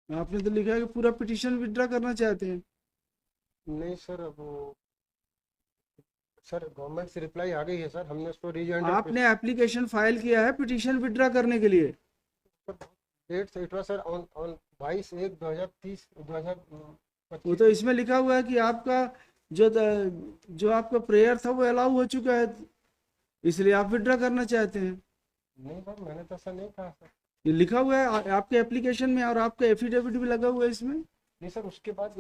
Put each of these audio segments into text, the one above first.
आपने तो लिखा है कि पूरा पिटीशन विड्रा करना चाहते हैं। नहीं सर, अब वो सर गवर्नमेंट से रिप्लाई आ गई है सर, हमने उसको रीजेंडर पे। आपने एप्लीकेशन फाइल किया है पिटीशन विड्रा करने के लिए। डेट से it was sir on on 22/1/2030, वो 2025 तो को। इसमें लिखा हुआ है कि आपका जो जो आपका प्रेयर था वो अलाउ हो चुका है, इसलिए आप विड्रा करना चाहते हैं। नहीं सर, मैंने तो ऐसा नहीं कहा सर। ये लिखा हुआ है आपके एप्लीकेशन में, और आपका एफिडेविट भी लगा हुआ है इसमें। नहीं सर, उसके बाद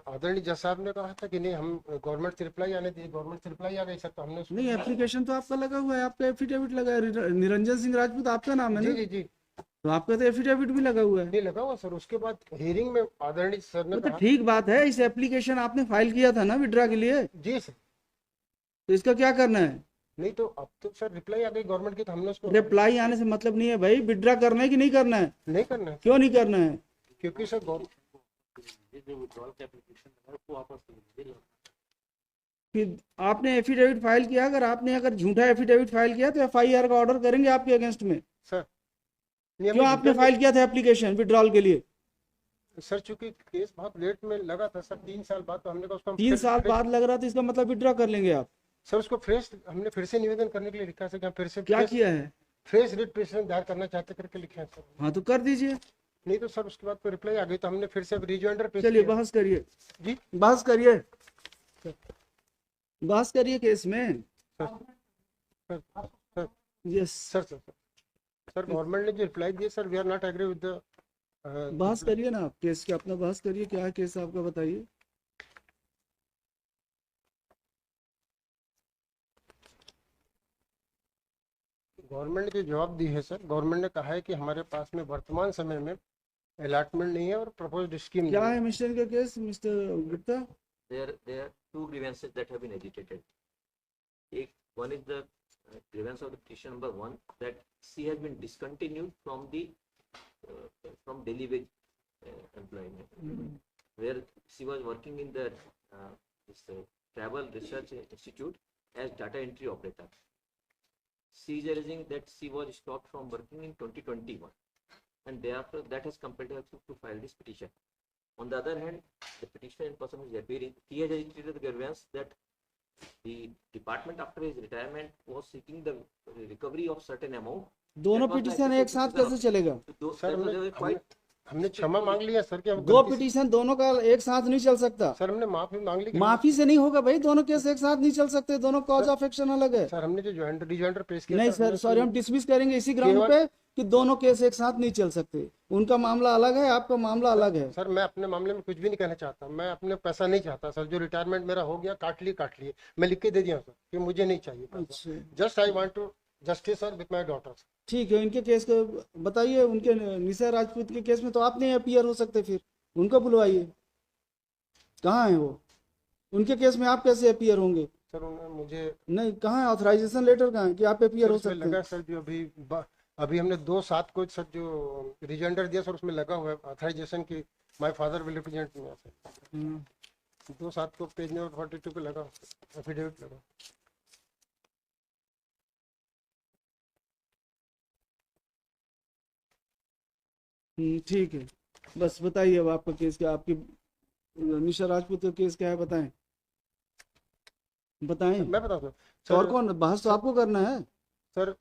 आदरणीय जज साहब ने कहा था कि नहीं, हम गवर्नमेंट से रिप्लाई आने दिए, गवर्नमेंट से रिप्लाई आ गई सर, तो हमने उसको नहीं, दिया। एप्लीकेशन तो आपका लगा हुआ है, आपका एफिडेविट लगा है, निरंजन सिंह राजपूत आपका नाम है जी ना। जी जी। तो आपका तो एफिडेविट भी लगा हुआ है। नहीं लगा हुआ सर, उसके बाद हियरिंग में आदरणीय सर ने वो तो कहा। ठीक बात है, इस एप्लीकेशन आपने फाइल किया था ना विड्रा के लिए, जी सर। तो इसका क्या करना है। नहीं तो अब तो सर रिप्लाई आ गई गवर्नमेंट की, तो हमने उसको रिप्लाई आने से मतलब नहीं है भाई, विड्रा करना है कि नहीं करना है। नहीं करना है। क्यों नहीं करना है। क्योंकि सर फिर आपने एफिडेविट फाइल किया, अगर झूठा एफिडेविट फाइल किया तो एफआईआर का ऑर्डर करेंगे आपके अगेंस्ट में। सर नहीं, क्यों हमने आपने झूठा नहीं। फाइल किया था एप्लीकेशन विड्रॉल के लिए। सर चूंकि केस बहुत लेट में लगा था सर, 3 साल बाद, तो हमने कहा उसको हम तीन फिर साल फ्रेश। बाद लग रहा था, इसका मतलब विड्रॉ कर लेंगे आप। सर उसको फ्रेश हमने फिर से निवेदन करने के लिए लिखा है सर, कि हम फिर से क्या फ्रेश किया है। फ्रेश रिट पिटीशन दायर करना चाहते करके लिखे हैं सर। हाँ तो कर दीजिए। नहीं तो सर उसके बाद कोई रिप्लाई आ गई, तो हमने फिर से अब रिजॉइंडर पेश चलिए किया। बहस करिए। जी बहस करिए। बहस करिए केस में। Sir. Sir sir yes. Sir sir sir government ने जो रिप्लाई दिया sir, we are not agree with the बहस रिप्लाई। करिए ना आप केस के, अपना बहस करिए, क्या है केस आपका बताइए। गवर्नमेंट ने जो जवाब दी है सर, गवर्नमेंट ने कहा है कि हमारे पास में वर्तमान समय में अलॉटमेंट नहीं है और प्रपोज्ड स्कीम क्या नहीं है है। मिस्टर का case, mister Gupta. There are two grievances that have been agitated. One is the grievance of the petition number one, that she has been discontinued from daily wage employment, where she was working in the this, Travel Research Institute as data entry operator. She is alleging that she was stopped from working in 2021, and thereafter that has compelled her to file this petition. On the other hand, the petitioner in person is appearing. He has agitated the grievance that the department after his retirement was seeking the recovery of certain amount. दोनों That was the petition एक साथ कैसे चलेगा। Sir that was हमने a हमने quite हमने क्षमा मांग लिया सर, कि हम दो गलती से। पिटीशन दोनों का एक साथ नहीं चल सकता। सर हमने माफी मांग ली कि माफी से नहीं होगा भाई, दोनों केस एक साथ नहीं चल सकते, दोनों कॉज सर, ऑफ एक्शन अलग है। सर हमने जो रिजॉइंडर पेश किया नहीं सर, हमने सर सॉरी, हम उसको डिसमिस करेंगे इसी ग्राउंड केवल। पे कि दोनों केस एक साथ नहीं चल सकते। उनका मामला अलग है, आपका मामला अलग है। सर मैं अपने मामले में कुछ भी नहीं कहना चाहता, मैं अपने पैसा नहीं चाहता सर, जो रिटायरमेंट मेरा हो गया काट लिए, मैं लिख के दे दिया सर कि मुझे नहीं चाहिए पैसा। अच्छा just I want to justice sir with my daughters. ठीक है, इनके केस को बताइए। उनके निशा राजपूत के केस में तो आप नहीं अपीयर हो सकते, फिर उनको बुलवाइए। कहाँ है वो, उनके केस में आप कैसे अपीयर होंगे। सर उन्होंने मुझे। नहीं, कहाँ है ऑथराइजेशन लेटर, कहाँ है कि आप अपीयर सर हो उसमें सकते लगा हैं। सर, जो अभी हमने 2/7 को सर जो रिजॉइंडर दिया सर, उसमें लगा हुआ है ऑथराइजेशन की, my father will represent me sir. हाँ। 2/7 को पेज नंबर 42 पे लगा एफिडेविट लगा। ठीक है, बस बताइए अब आपका केस क्या, आपकी निशा राजपूत का केस क्या है, बताएं बताएं। मैं बताता हूँ तो और सर। कौन, बहस तो आपको करना है। सर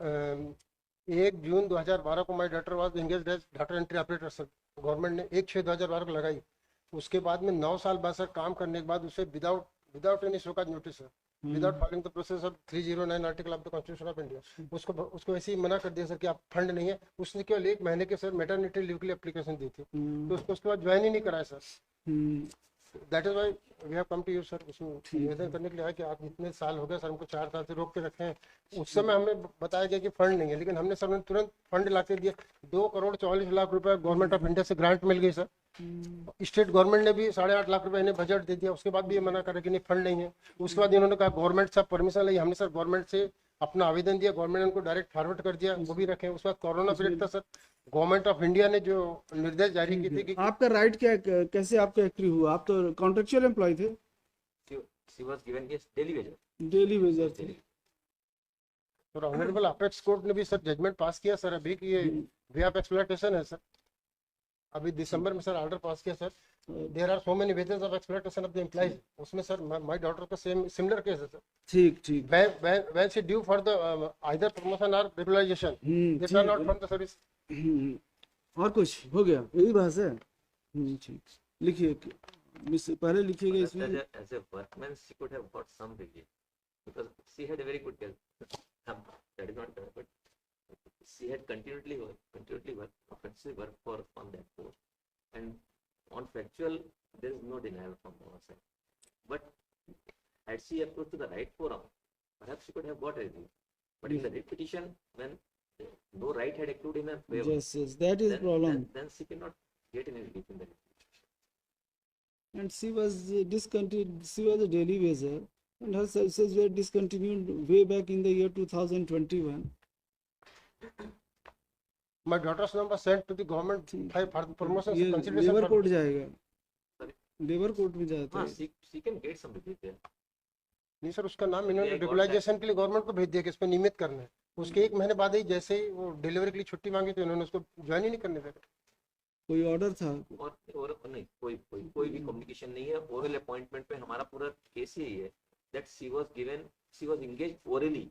1 जून 2012 को my daughter was engaged as data entry operator sir, government ने 1/6/2012 को लगाई। उसके बाद में 9 साल बाद सर काम करने के बाद उसे without without any show cause notice sir, without following the process of 309 article of the constitution of India, उसको ऐसे ही मना कर दिया सर कि आप फंड नहीं है। उसने केवल 1 महीने के सर मैटरनिटी लीव के लिए एप्लीकेशन दी थी, तो उसको उसके बाद ज्वाइन ही नहीं कराया sir. Hmm, that is why we have come to you sir, उसमें निवेदन करने के लिए आया कि आप इतने साल हो गए सर, हमको 4 साल से रोक के रखे हैं। उस समय हमें बताया गया कि फंड नहीं है, लेकिन हमने सर तुरंत फंड ला के दिया। 2 करोड़ 44 लाख रुपए गवर्नमेंट ऑफ इंडिया से ग्रांट मिल गई सर। स्टेट गवर्नमेंट ने भी 8.5 लाख रुपए इन्हें बजट दे दिया, उसके बाद भी ये मना करे कि नहीं फंड नहीं है। उसके बाद इन्होंने कहा गवर्नमेंट से परमिशन ली, हमने सर गवर्नमेंट से अपना आवेदन दिया, गवर्नमेंट ने उनको डायरेक्ट फॉरवर्ड कर दिया, वो भी रखे। उसके बाद कोरोना पीरियड था सर, गवर्नमेंट ऑफ इंडिया ने जो निर्देश जारी किए थे कि आपका राइट क्या है, कैसे आपका एक्टिव हुआ, आप तो कॉन्ट्रेक्चुअल एम्प्लॉय थे, she was given a daily wage. Daily Vaser थे। और ऑनरेबल अपेक्स कोर्ट ने भी सर जजमेंट पास किया सर अभी कि ये वे ऑफ एक्सप्लॉयटेशन है सर। अभी दिसंबर में सर ऑर्डर पास किया sir, there are so many ways of exploitation of the employees, उसमें सर माय डॉटर का सेम सिमिलर केस है सर। ठीक ठीक। when she due for the either promotion or regularization, they ठीक। turn out from the service। और कुछ हो गया, यही बहस है। ठीक, लिखिए पहले लिखिएगा But इसमें। as a workman, she could have got some relief because she had a very good health. That is not correct, but she had continuously work for on that post, and on factual there is no denial from our side. But had she approached to the right forum, perhaps she could have got a relief. But in the repetition, when no right had accrued in her favor, Yes, that is problem. then she cannot get any relief in the repetition. And she was discontinued. She was a daily wager, and her services were discontinued way back in the year 2021. My daughter's name was sent to the government for the promotion ये consideration labour for- court जाएगा, Sorry? Labour court में जाता हाँ, है। she can get some relief there. नहीं sir, उसका नाम इन्होंने Yeah, got रेगुलाइजेशन के लिए गवर्नमेंट को भेज दिया कि इस पर नियमित करना है। उसके एक महीने बाद ही जैसे ही वो डिलीवरी के लिए छुट्टी मांगी तो इन्होंने उसको ज्वाइन ही नहीं करने दिया। कोई ऑर्डर था? और नहीं, कोई भी कम्युनिकेशन नहीं है। ओरल अपॉइंटमेंट पे हमारा पूरा केस यही है that she was engaged orally,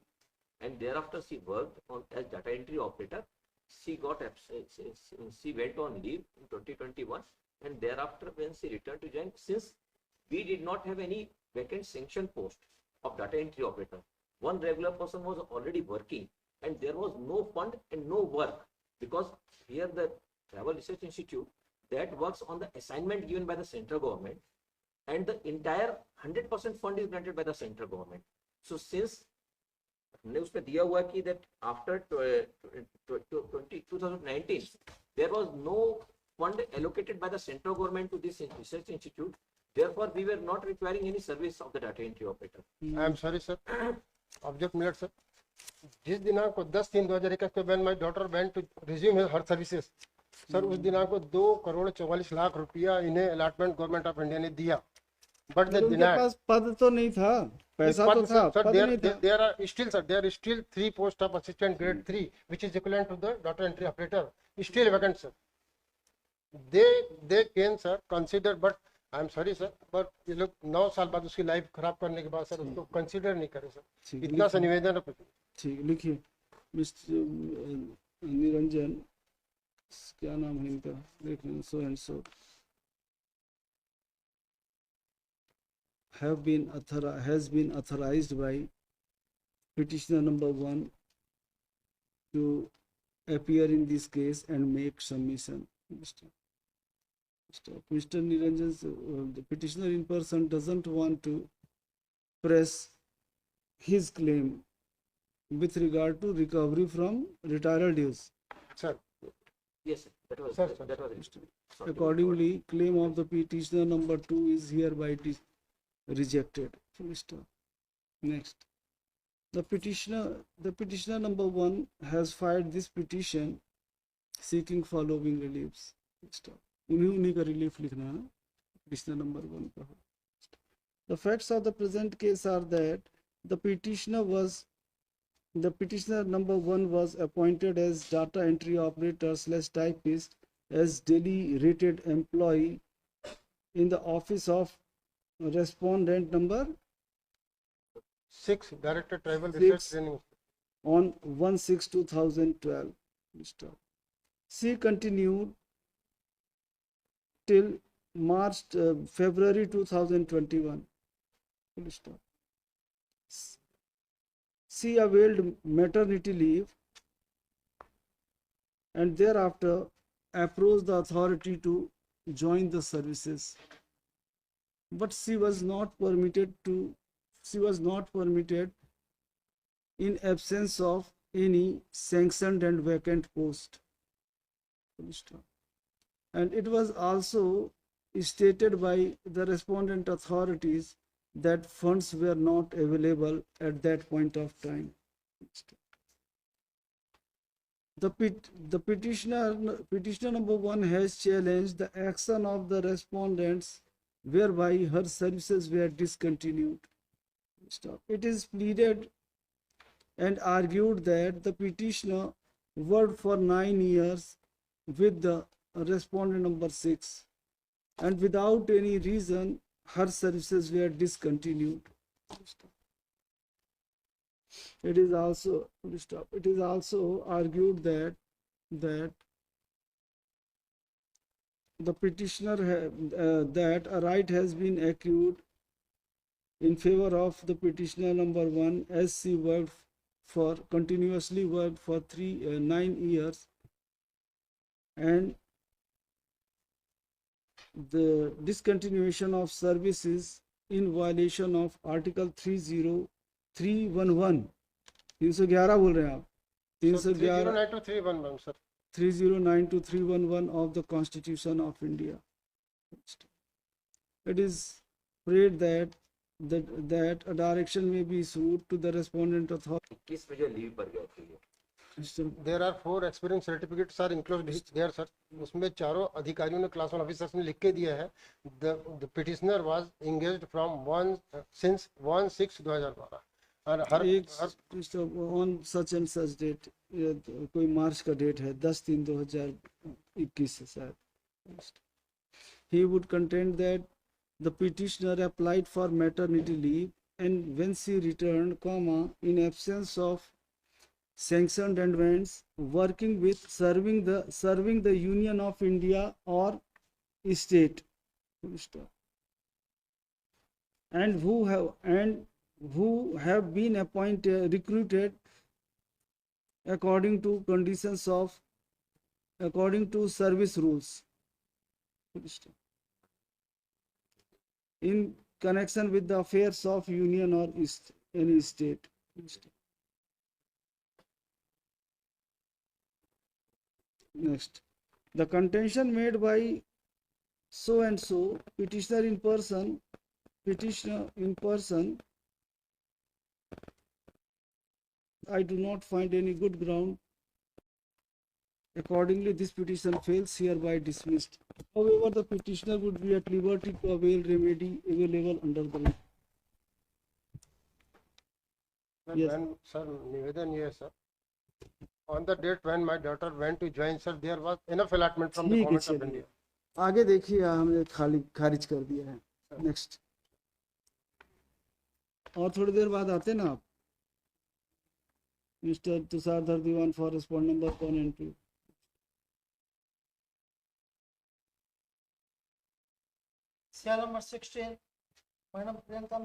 and thereafter she worked on as data entry operator. She went on leave in 2021, and thereafter when she returned to join, since we did not have any vacant sanction post of data entry operator, one regular person was already working, and there was no fund and no work, because here the Travel Research Institute that works on the assignment given by the central government, and the entire 100% fund is granted by the central government. So since हमने उसमें दिया हुआ कि that after 2019 there was no fund allocated by the central government to this research institute, therefore we were not requiring any service of the data entry operator. I am sorry sir, object minute sir, जिस दिनांक को 10/3/2021 को when my daughter went to resume her services, sir उस दिनांक को 2,44,00,000 रुपया इन्हें allotment government of India ने दिया, बट उनके डिनाइड। पास पद तो नहीं था, पैसा तो था, सर पद नहीं था। there are still 3 posts of assistant grade 3 which is equivalent to the data entry operator still vacant sir. They can sir consider, but I am sorry sir, but ये लोग 9 साल बाद उसकी लाइफ खराब करने के बाद सर उसको कंसीडर नहीं करे सर। ठीक, इतना सा निवेदन है। ठीक, लिखिए मिस्टर निरंजन, क्या नाम है इनका, देख लें, so and so has been authorized by petitioner number 1 to appear in this case and make submission. Mr. Niranjan, the petitioner in person doesn't want to press his claim with regard to recovery from retirement dues. Sir Yes, sir. That was Sir, that was it. Accordingly, claim of the petitioner number 2 is hereby rejected. Full stop. Next, the petitioner number 1 has filed this petition seeking following reliefs. Stop. उन्हीं का relief लिखना है, petitioner number 1 का। The facts of the present case are that the petitioner number 1 was appointed as data entry operator / typist as daily rated employee in the office of respondent number 6 director tribal 6 research training on 1/6/2012. She continued till February 2021. Full stop. She availed maternity leave and thereafter approached the authority to join the services, but she was not permitted in absence of any sanctioned and vacant post. And it was also stated by the respondent authorities that funds were not available at that point of time. The petitioner number 1 has challenged the action of the respondents whereby her services were discontinued. It is pleaded and argued that the petitioner worked for 9 years with the respondent number 6, and without any reason her services were discontinued. It is also argued that the petitioner that a right has been accrued in favor of the petitioner number 1, as she continuously worked for 9 years, and the discontinuation of services in violation of Article 30311 311 बोल रहे हैं आप 311 309 sir. 309 to 311 of the Constitution of India. It is prayed that a direction may be issued to the respondent authority. 21 में जो leave पर गए थे ये There are 4 experience certificates are included there sir. उसमें चारों अधिकारियों ने क्लास 1 ऑफिसर्स ने लिख के दिया है. The petitioner was engaged from since 1/6/2012 और on such and such date, कोई मार्च का डेट है 10/3/2021 से शायद. He would contend that the petitioner applied for maternity leave, and when she returned, in absence of sanctioned advance, serving the Union of India or state, and who have been recruited according to service rules in connection with the affairs of union or any state. Next, the contention made by so and so petitioner in person, I do not find any good ground. Accordingly, this petition fails, hereby dismissed. However, the petitioner would be at liberty to avail remedy available under the law. Yes. Sir, निवेदन ये है sir. On the date when my daughter went to join sir, there was enough allotment from the government of India. आगे देखिए, हमने खारिज कर दिया है. नेक्स्ट, और थोड़ी देर बाद आते ना आप. Mister Tushar Dhardiwan for respond number 1 and 2. CR number 16, Madam Priyanka